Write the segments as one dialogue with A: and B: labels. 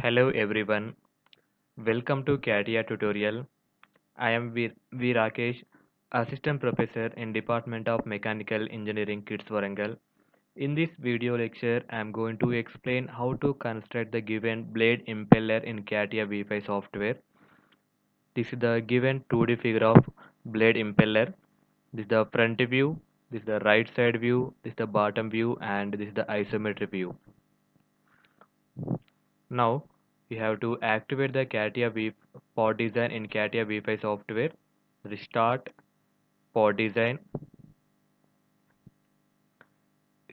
A: Hello everyone, welcome to CATIA tutorial. I am V. Rakesh, Assistant Professor in Department of Mechanical Engineering KITS Warangal. In this video lecture, I am going to explain how to construct the given blade impeller in CATIA V5 software. This is the given 2D figure of blade impeller. This is the front view, this is the right side view, this is the bottom view, and this is the isometric view. Now we have to activate the CATIA V pod design in CATIA V5 software. Restart pod design.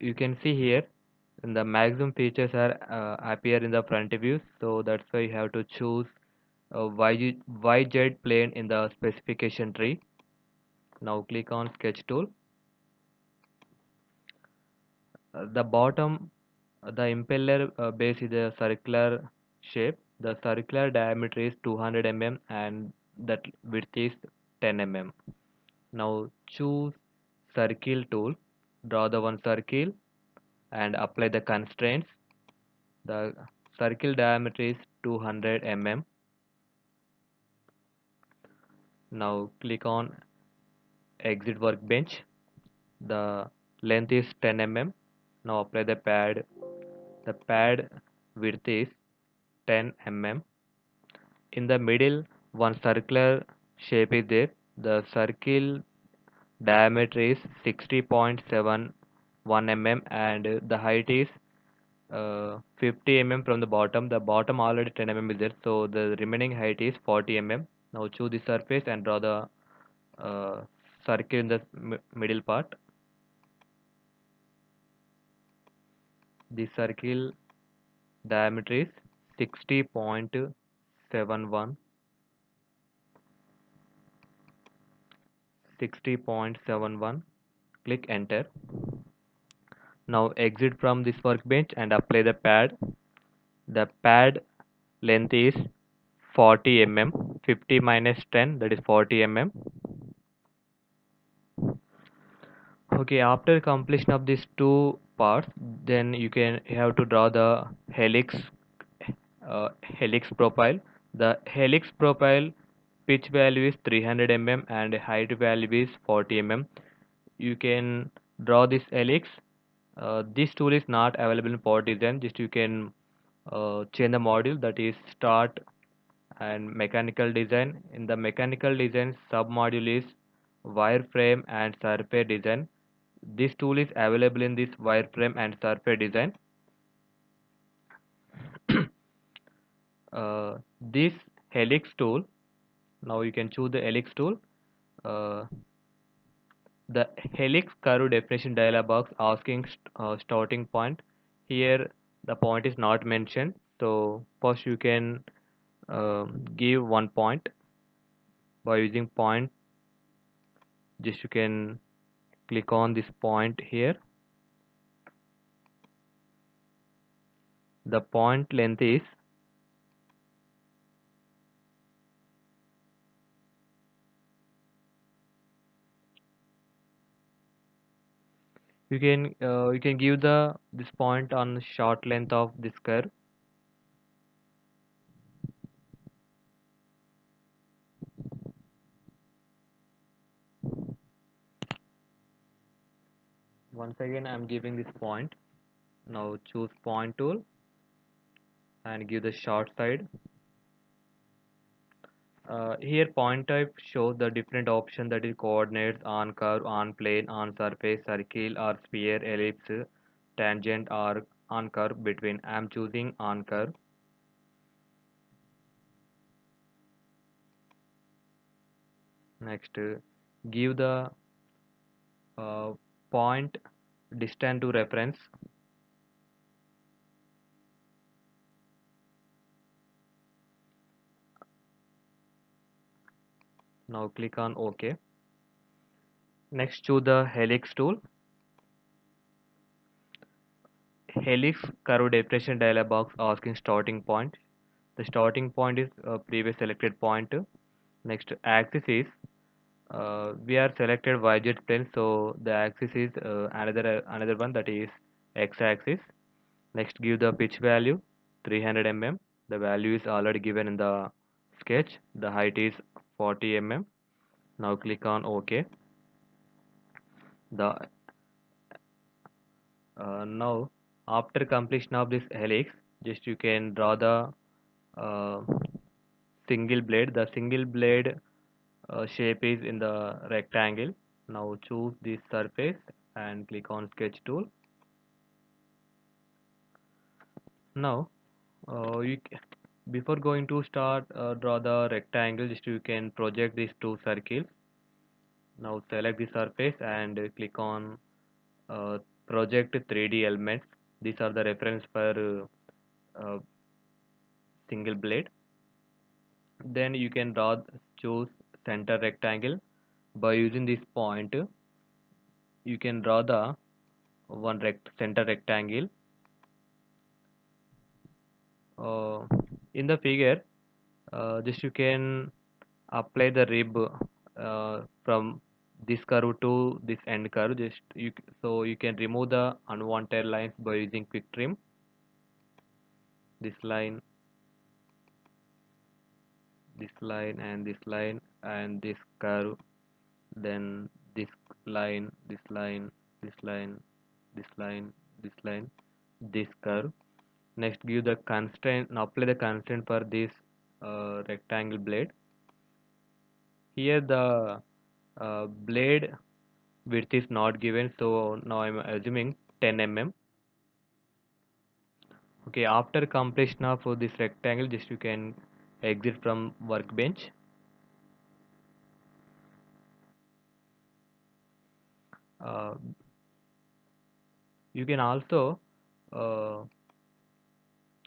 A: You can see here the maximum features are appear in the front view, so that's why you have to choose YZ plane in the specification tree. Now click on sketch tool. The bottom, the impeller base is a circular shape. The circular diameter is 200 mm and that width is 10 mm. Now choose circle tool, draw the one circle and apply the constraints. The circle diameter is 200 mm. Now click on exit workbench. The length is 10 mm. Now apply the pad. The pad width is 10 mm. In the middle, one circular shape is there. The circle diameter is 60.71 mm and the height is 50 mm from the bottom. The bottom already 10 mm is there, so the remaining height is 40 mm. Now choose the surface and draw the circle in the middle part. The circle diameter is 60.71. 60.71. Click enter. Now exit from this workbench and apply the pad. The pad length is 40 mm. 50 minus 10, that is 40 mm. Okay, after completion of these two parts, then you have to draw the helix profile. The helix profile pitch value is 300 mm and height value is 40 mm. You can draw this helix. This tool is not available in pod design. Just you can change the module, that is start and mechanical design. In the mechanical design sub module is wireframe and surface design. This tool is available in this wireframe and surface design. This helix tool, now you can choose the helix tool. uh, the helix curve definition dialog box asking starting point. Here the point is not mentioned, so first you can give one point. By using point, just you can click on this point here. The point length is you can give the this point on short length of this curve. Once again I'm giving this point. Now choose point tool and give the short side. Here point type shows the different option, that is coordinates, on curve, on plane, on surface, circle or sphere, ellipse, tangent or on curve, between. I am choosing on curve. Next, give the uh, point distance to reference. Now click on OK. Next, choose the helix tool. Helix curve definition dialog box asking starting point. The starting point is previous selected point. Next, axis is we are selected YZ plane, so the axis is another one, that is x axis. Next, give the pitch value 300 mm. The value is already given in the sketch. The height is 40 mm. Now click on OK. The Now after completion of this helix, just you can draw the uh, single blade. The single blade shape is in the rectangle. Now choose this surface and click on sketch tool. Now before going to start draw the rectangle, just you can project these two circles. Now select the surface and click on uh, project 3D elements. These are the reference for single blade. Then you can choose center rectangle. By using this point, you can draw the center rectangle. Uh, in the figure, just you can apply the rib from this curve to this end curve. So you can remove the unwanted lines by using quick trim. This line, and this curve, then this line, this line, this line, this line, this curve. Next, give the constraint. Now apply the constraint for this rectangle blade. Here the blade width is not given, so now I'm assuming 10 mm. Okay, after completion of this rectangle, just you can exit from workbench. Uh, you can also uh,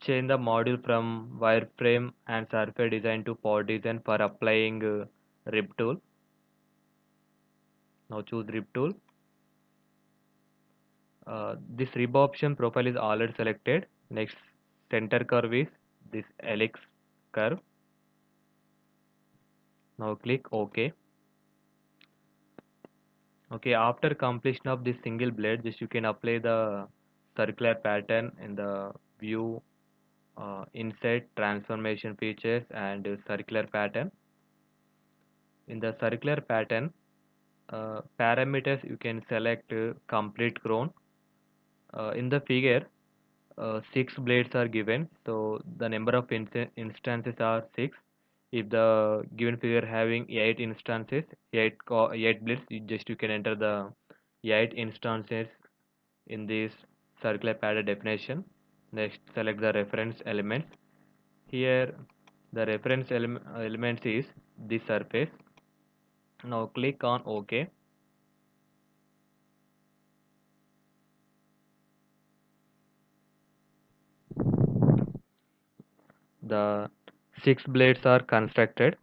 A: change the module from wireframe and surface design to pod design for applying rib tool. Now choose rib tool. This rib option profile is already selected. Next, center curve is this helix curve. Now click OK. Okay, after completion of this single blade, just you can apply the circular pattern in the view, insert transformation features and circular pattern. In the circular pattern, parameters you can select complete crown. In the figure, 6 blades are given, so the number of instances are 6. If the given figure having 8 instances, 8 blades, you can enter the 8 instances in this circular pattern definition. Next, select the reference elements. Here the reference elements is this surface. Now click on OK. The 6 blades are constructed.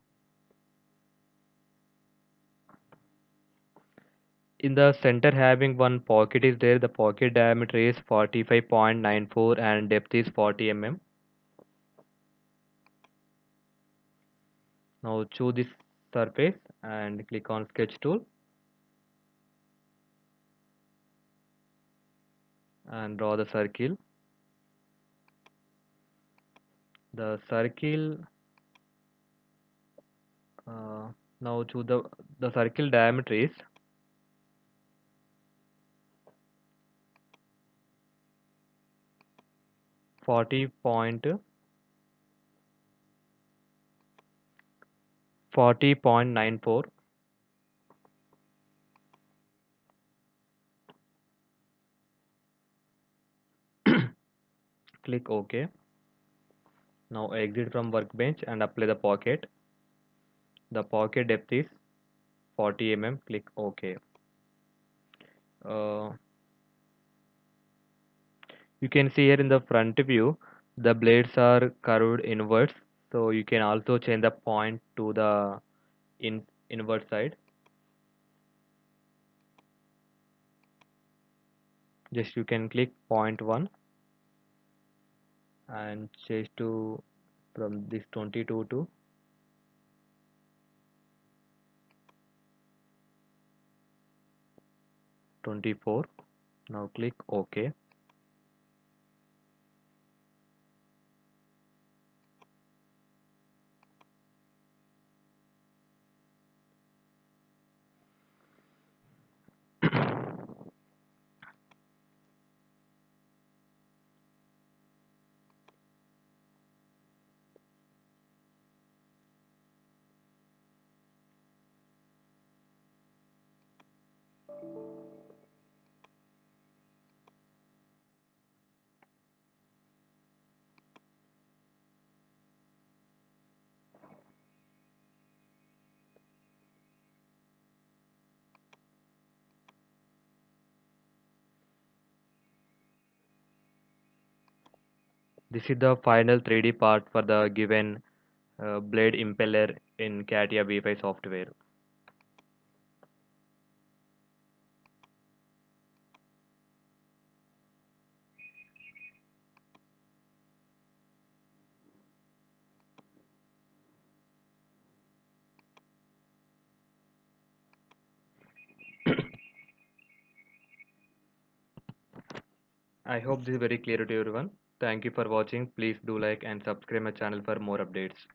A: In the center having one pocket is there. The pocket diameter is 45.94 and depth is 40 mm. Now choose this surface and click on sketch tool and draw the circle. The circle now choose the circle diameter is 40.94. Click OK. Now exit from workbench and apply the pocket. The pocket depth is 40 mm. Click OK. Uh, you can see here in the front view, the blades are curved inwards. So you can also change the point to the inward side. Just you can click point 1 and change to from this 22 to 24. Now click OK. This is the final 3D part for the given blade impeller in CATIA V5 software. I hope this is very clear to everyone. Thank you for watching. Please do like and subscribe my channel for more updates.